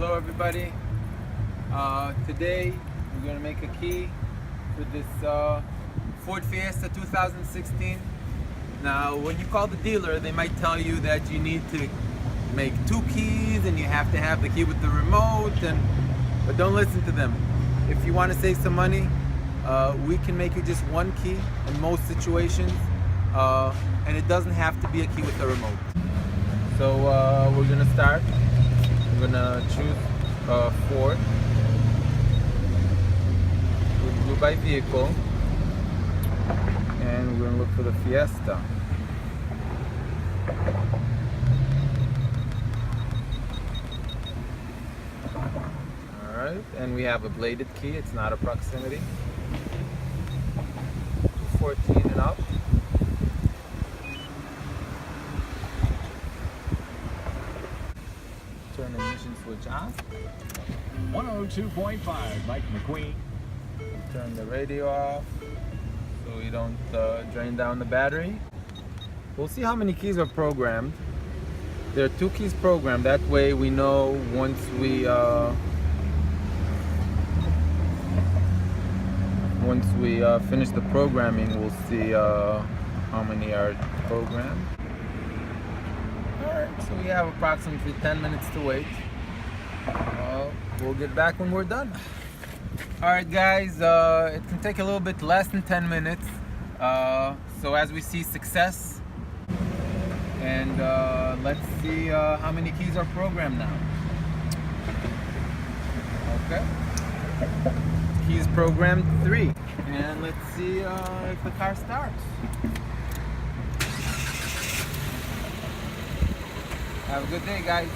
Hello everybody. Today we're going to make a key for this Ford Fiesta 2016. Now when you call the dealer, they might tell you that you need to make 2 keys and you have to have the key with the remote, but don't listen to them. If you want to save some money, we can make you just 1 key in most situations, and it doesn't have to be a key with the remote. So we're going to start. We're gonna choose Ford. We'll do by vehicle, and we're gonna look for the Fiesta. All right, and we have a bladed key. It's not a proximity. 14 and up. Turn the ignition switch on. 102.5, Mike McQueen. Turn the radio off so we don't drain down the battery. We'll see how many keys are programmed. There are 2 keys programmed. That way we know once we finish the programming, we'll see how many are programmed. Alright, so we have approximately 10 minutes to wait. We'll get back when we're done. Alright guys, it can take a little bit less than 10 minutes. So as we see success, and let's see how many keys are programmed now. Okay. Keys programmed 3. And let's see if the car starts. Have a good day, guys.